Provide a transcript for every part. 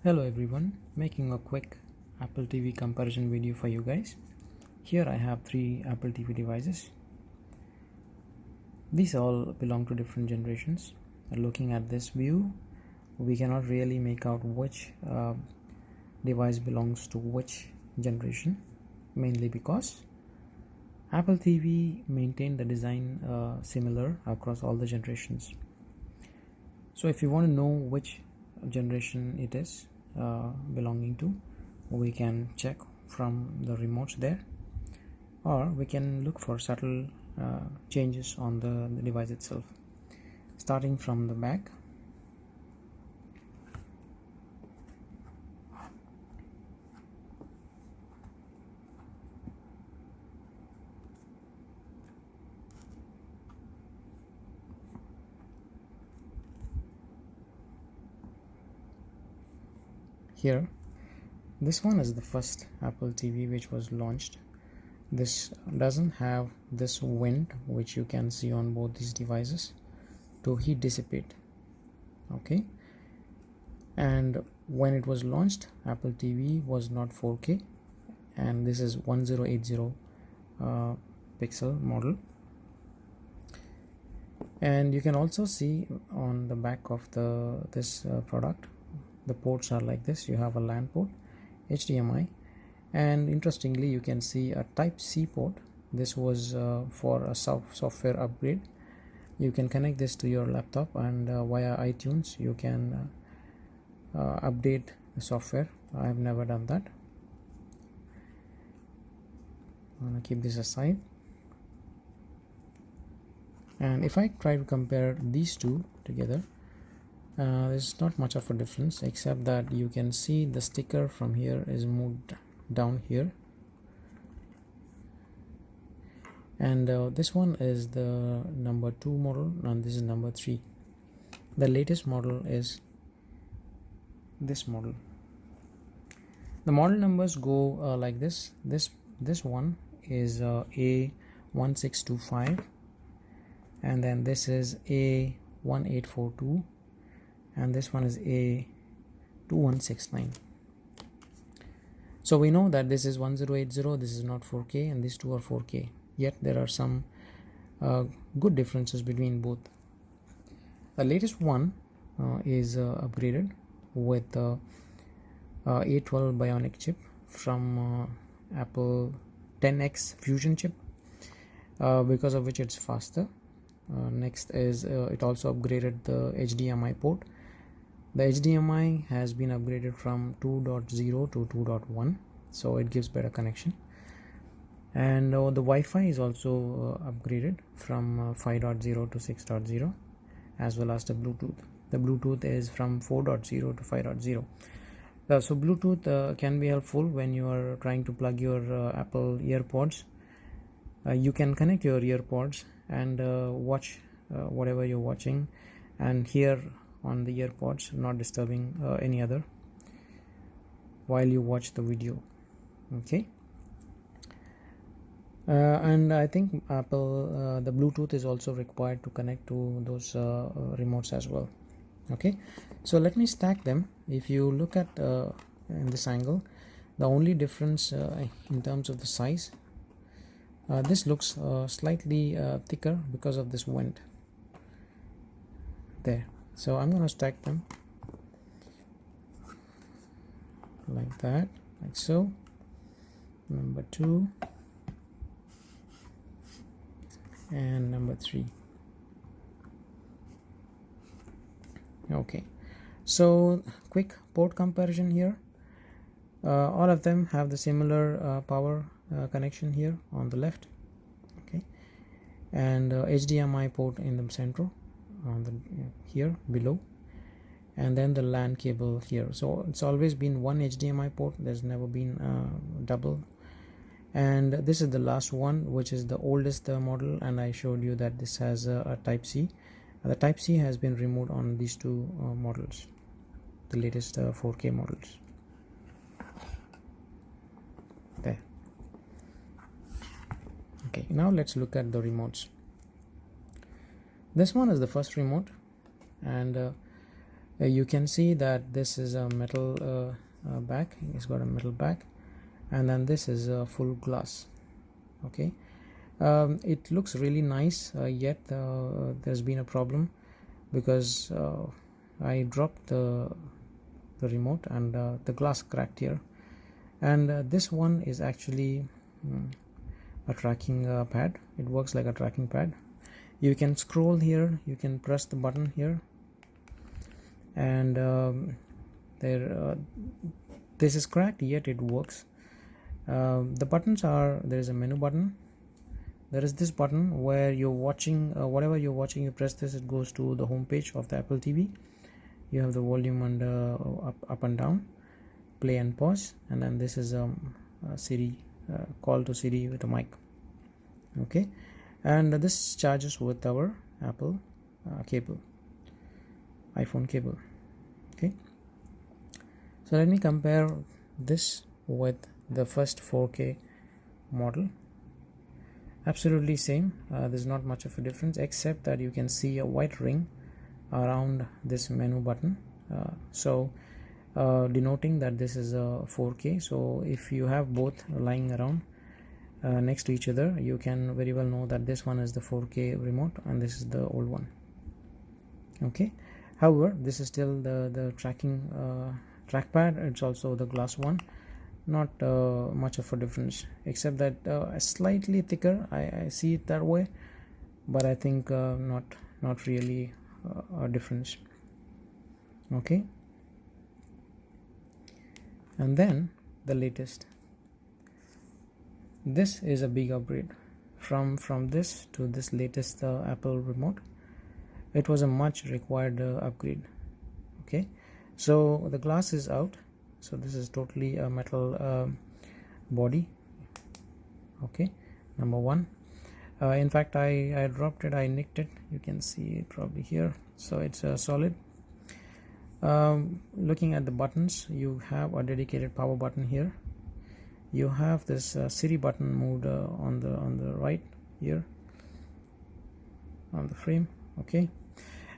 Hello everyone, making a quick Apple TV comparison video for you guys. Here I have three Apple TV devices. These all belong to different generations. Looking at this view, we cannot really make out which device belongs to which generation, mainly because Apple TV maintained the design similar across all the generations. So if you want to know which generation it is belonging to, we can check from the remotes there, or we can look for subtle changes on the device itself. Starting from the back, here this one is the first Apple TV which was launched. This doesn't have this vent which you can see on both these devices to heat dissipate. Okay, and when it was launched, Apple TV was not 4K, and this is 1080 pixel model. And you can also see on the back of this product, the ports are like this. You have a LAN port, HDMI, and interestingly you can see a Type-C port. This was for a software upgrade. You can connect this to your laptop, and via iTunes you can update the software. I have never done that. I'm gonna keep this aside. And if I try to compare these two together, there's not much of a difference, except that you can see the sticker from here is moved down here, and this one is the number 2 model and this is number 3. The latest model is this model. The model numbers go like this. This one is A1625, and then this is A1842, and this one is A2169. So we know that this is 1080, this is not 4K, and these two are 4K, yet there are some good differences between both. The latest one is upgraded with A12 Bionic chip from Apple 10X Fusion chip, because of which it's faster. Next is it also upgraded the HDMI port. The HDMI has been upgraded from 2.0 to 2.1, so it gives better connection. And the Wi-Fi is also upgraded from 5.0 to 6.0, as well as the Bluetooth. The Bluetooth is from 4.0 to 5.0. So Bluetooth can be helpful when you are trying to plug your Apple earpods. You can connect your earpods and watch whatever you're watching and hear on the earpods, not disturbing any other while you watch the video. Okay, and I think Apple the Bluetooth is also required to connect to those remotes as well. Okay, so let me stack them. If you look at in this angle, the only difference in terms of the size, this looks slightly thicker because of this vent there. So I'm going to stack them like that, like so. Number 2 and number 3. Okay, so quick port comparison here. All of them have the similar power connection here on the left. Okay, and HDMI port in the center on the here below, and then the LAN cable here. So it's always been one HDMI port, there's never been double. And this is the last one, which is the oldest model, and I showed you that this has a Type-C. The Type-C has been removed on these two models, the latest 4K models. There. Okay, now let's look at the remotes. This one is the first remote, and You can see that this is a metal back. It's got a metal back, and then this is a full glass. Okay, it looks really nice, yet there's been a problem because I dropped the remote and the glass cracked here, and this one is actually a tracking pad. It works like a tracking pad. You can scroll here, you can press the button here, and this is cracked, yet it works. The buttons are, there is a menu button, there is this button where you're watching whatever you're watching, you press this, it goes to the home page of the Apple TV. You have the volume and up and down, play and pause, and then this is Siri, call to Siri with a mic. Okay, and this charges with our Apple cable, iPhone cable. Okay, so let me compare this with the first 4K model. Absolutely same. There's not much of a difference, except that you can see a white ring around this menu button, denoting that this is a 4K. So if you have both lying around next to each other, you can very well know that this one is the 4K remote and this is the old one. Okay, however, this is still the tracking trackpad. It's also the glass one. Not much of a difference, except that slightly thicker. I see it that way, but I think not really a difference. Okay, and then the latest. This is a big upgrade from this to this latest Apple remote. It was a much required upgrade. Okay, so the glass is out. So this is totally a metal body. Okay, number one. In fact, I dropped it, I nicked it. You can see it probably here. So it's solid. Looking at the buttons, you have a dedicated power button here. You have this Siri button moved on the right here on the frame. Okay,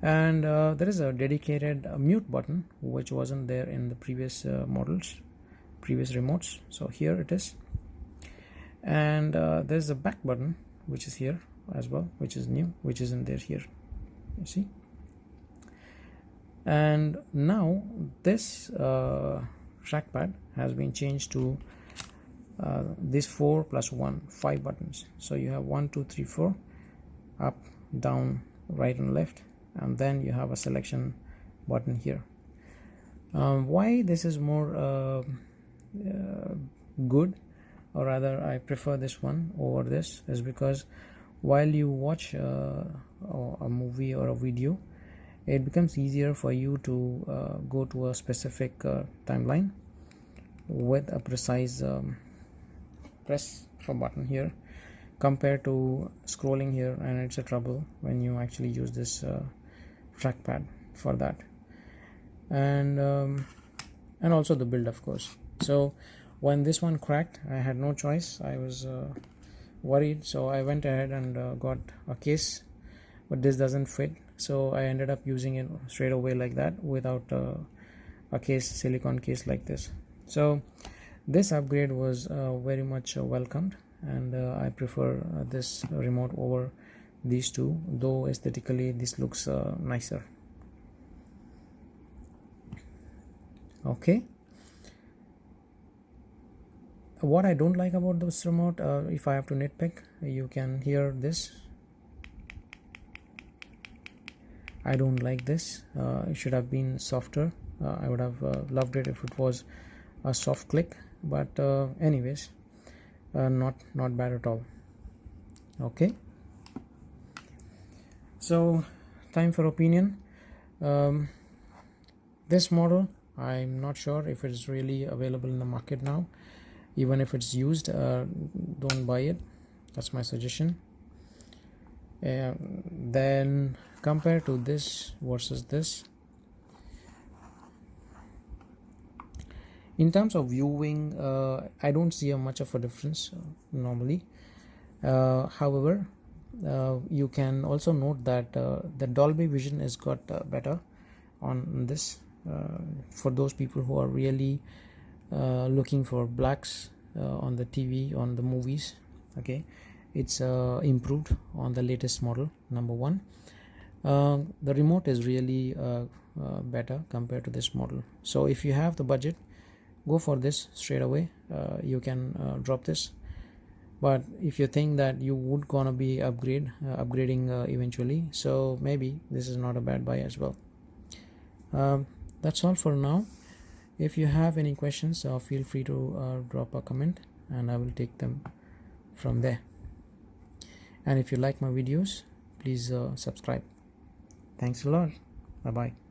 and there is a dedicated mute button which wasn't there in the previous previous remotes. So here it is, and there's a back button which is here as well, which is new, which isn't there here, you see. And now this trackpad has been changed to this 4 + 1, 5 buttons. So you have 1 2 3 4, up, down, right and left, and then you have a selection button here. Why this is more good, or rather I prefer this one over this, is because while you watch a movie or a video, it becomes easier for you to go to a specific timeline with a precise press of a button here, compared to scrolling here, and it's a trouble when you actually use this trackpad for that. And also the build, of course. So when this one cracked, I had no choice. I was worried, so I went ahead and got a case, but this doesn't fit, so I ended up using it straight away like that, without a case, silicone case like this. So this upgrade was very much welcomed, and I prefer this remote over these two, though aesthetically this looks nicer. Okay, what I don't like about this remote, if I have to nitpick, you can hear this. I don't like this. It should have been softer. I would have loved it if it was a soft click, but anyways, not bad at all. Okay, so time for opinion. This model, I'm not sure if it's really available in the market now. Even if it's used, don't buy it. That's my suggestion. Then compared to this versus this, in terms of viewing, I don't see much of a difference normally. However, you can also note that the Dolby Vision is got better on this. For those people who are really looking for blacks on the TV, on the movies, okay, it's improved on the latest model, number one. The remote is really better compared to this model. So if you have the budget, go for this straight away. You can drop this. But if you think that you would gonna be upgrading eventually, so maybe this is not a bad buy as well. That's all for now. If you have any questions, feel free to drop a comment and I will take them from there. And if you like my videos, please subscribe. Thanks a lot. Bye bye.